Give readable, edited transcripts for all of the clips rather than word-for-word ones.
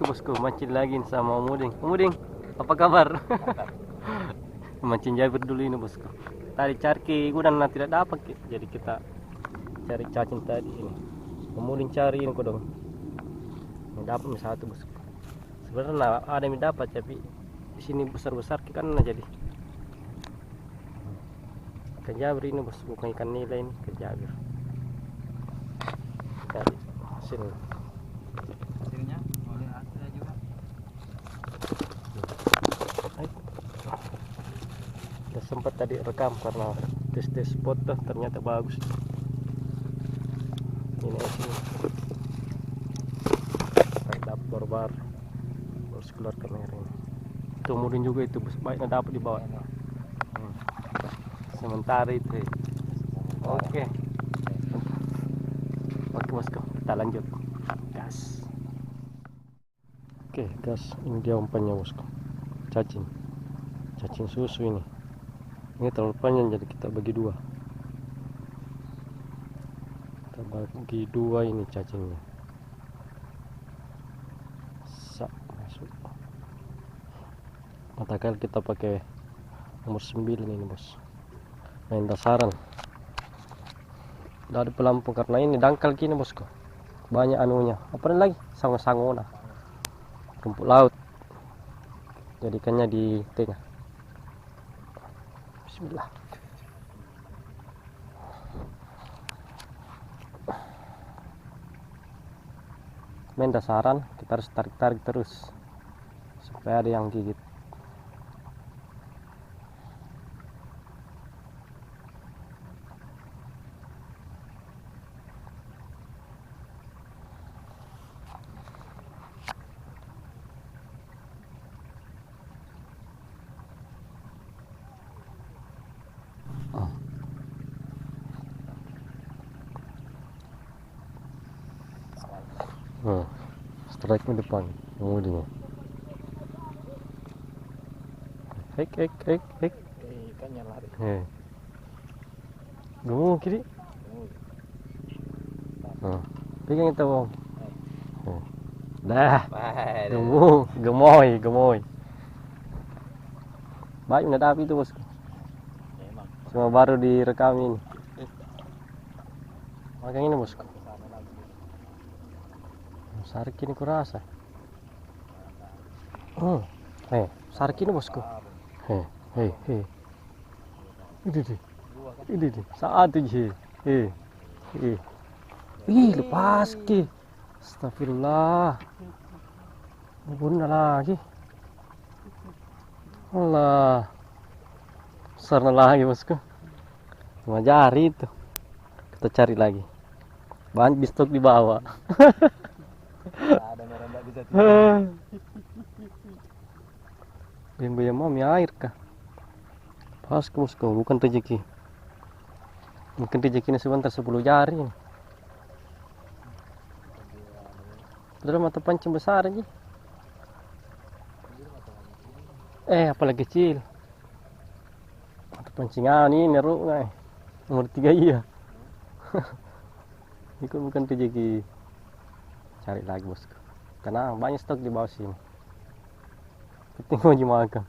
bosku, mancing lagi sama Om Uding. Om Uding, apa kabar? Mancing jabir dulu ini bosku. Tadi cari ke gudang tidak dapat, jadi kita cari cacing tadi ini. Om Uding cari ini kodong. Ini dapat satu bosku. Sebenarnya ada yang dapat, tapi di sini besar-besar kan jadi. Ikan jabir ini bos, bukan ikan nila ini, ikan jabir. Cari hasilnya. Hasilnya boleh ada juga. Udah sempat tadi rekam karena tes foto ternyata bagus. Ini sini. Dapat baru harus keluar kamera ini. Itu mudin juga itu bos, baiknya dapat di bawah. Sementara itu. Oke. Oke bosku, kita lanjut. Gas. Oke, gas. Ini dia umpannya bosku. Cacing susu ini. Ini terlalu panjang jadi kita bagi dua. Kita bagi dua ini cacingnya. Masuk. Mata kali kita pakai nomor 9 ini bos. Main dasaran. Dari pelampung karena ini dangkal gini bosku. Banyak anunya. Apa lagi? Sango-sangona. Rumput laut. Jadikannya di tengah. Bismillah. Main dasaran, kita harus tarik-tarik terus supaya ada yang gigit. Strike di depan, kemudian. Hek. Ikannya lari. Gemuk kiri. Pegang itu bang. Dah. Gemoy. Baik nggak ada api itu bosku. Cuma baru direkam ini. Makan ini bosku. Sarik ini kurasa. Sarik ini bosku. Hei. Ini. Saat aja. Lepas ki. Astagfirullah. Bunda lagi. Allah. Besar lagi bosku. Cuma jari itu. Kita cari lagi. Banyak di stok di bawah. Ada merah enggak bisa tidur. Yang mami air kah? Pas ke bosku, bukan rezeki. Mungkin rezekinya sebentar 10 jari. Padahal mata pancing besar aja. Apalagi kecil. Mata pancingan ini neruk ngai. Nomor 3 iya. Itu bukan rezeki. Cari lagi bosku. Karena banyak stok di bawah sini. Penting mau dimakan.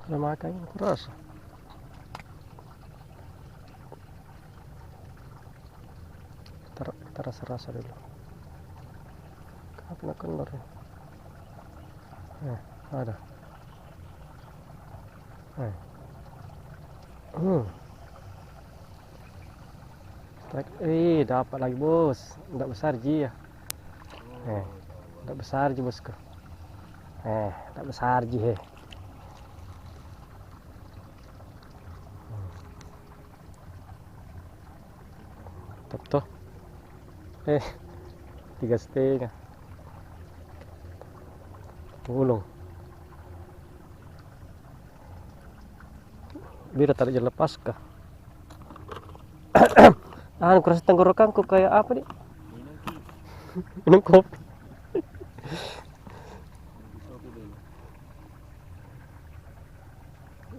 Kalau makan ini terasa. Kita rasa dulu. Kenapa nak keluar ya? Ada. Dapat lagi bos. Tidak besar ji ya. Tidak besar ji bosku. Tidak besar ji he. Tuh. 3,5. Gulung. Biar tarik lepas kah? Kurasa tenggorokanku kayak apa nih? Minum kopi.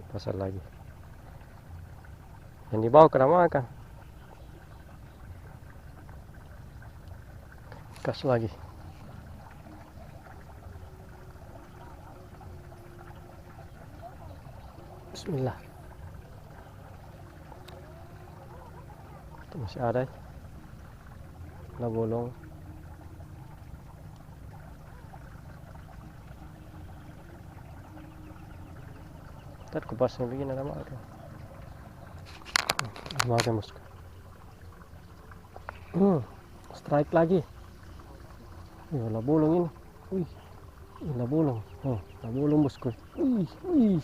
Pasar lagi. Yang dibawa kena makan. Kas lagi. Bismillah. Itu masih ada ya. Nah bolong. Ntar kupasnya begini ada mak. Makan bosku. Strike lagi. Lah bolong ini. Wih. Lah bolong. Oh, lah bolong bosku. Wih, wih.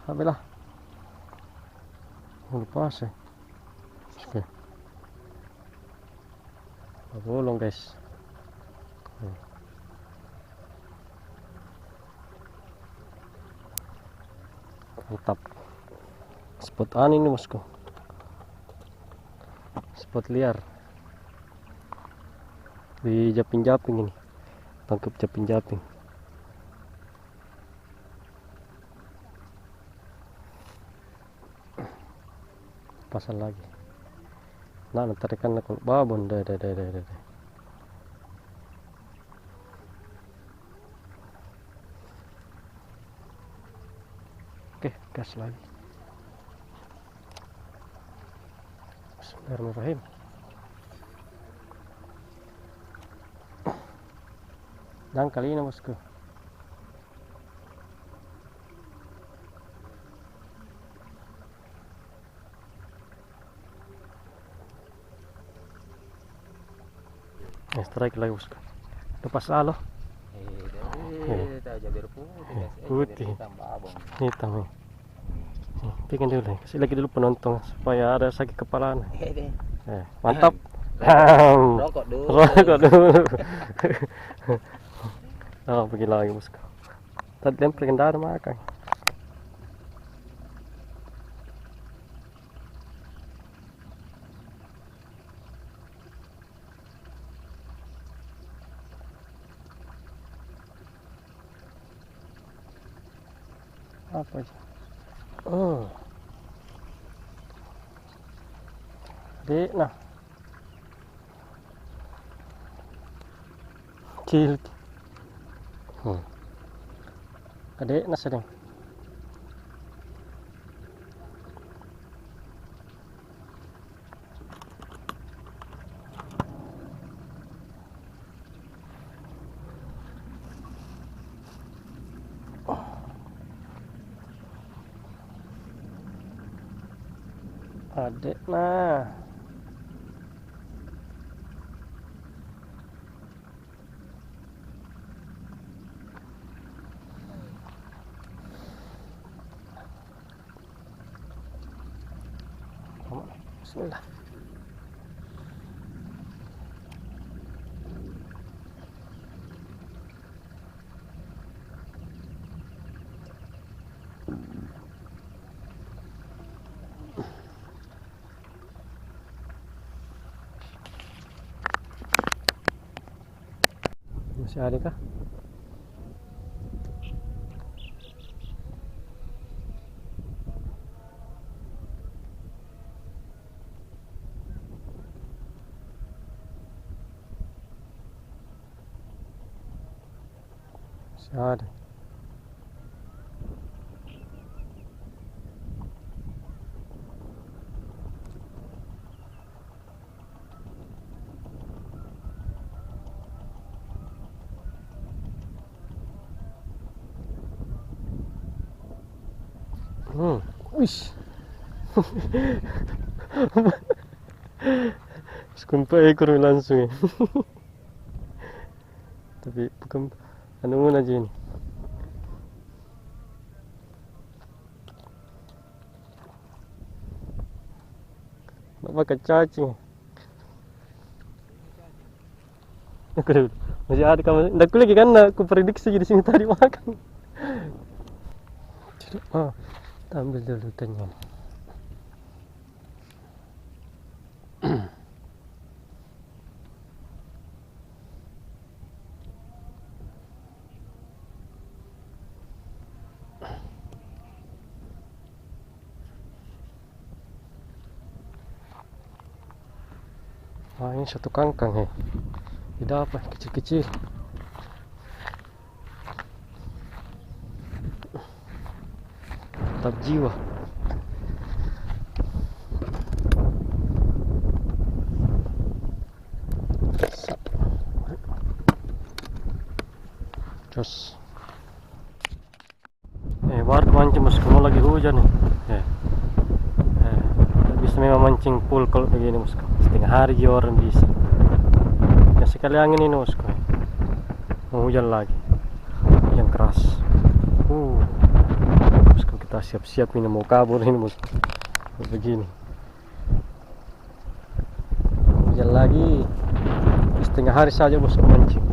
Belah. Lupa sih. Oke. Lah bolong guys. Mantap. Spot ini bosku. Spot liar. Di japing-japing ini. Tangkap japing-japing. Pasang lagi. Nah, tarikan aku babon. Dah. Oke, gas lagi. Bismillahirrahmanirrahim. Dan kali ini bosku. Strike lagi bosku. Lepas lalu. Putih. Hitam nih. Bikin dulu nih. Kasih lagi dulu penonton supaya ada sakit kepala. Mantap. Rokok dulu. Oh, pergi lagi bosku. Tadi lempar kendara makan. Apa aja? Dek, nah. Kecil. Adek nasi deh. Adek nah. Bismillah. Masih ada kah? Masih ada. Wish. Sekumpa ekor langsung ya. Tapi bukan anu aja ini. Bapak cacing. Aku dulu. Masih ada kamu. Ndak lagi kan aku prediksi di sini tadi makan. Ambil dulu tanya. Ini satu kangkang ya. Tidak apa, kecil-kecil. mantap jiwa. Terus baru mancing bosku, mau lagi hujan nih. Bisa memang mancing full kalau begini bosku, setengah hari juga orang bisa. Ya sekali angin ini bosku, mau hujan lagi yang keras. Bosku, kita siap-siap ini mau kabur ini bosku. Begini hujan lagi, setengah hari saja bosku mancing.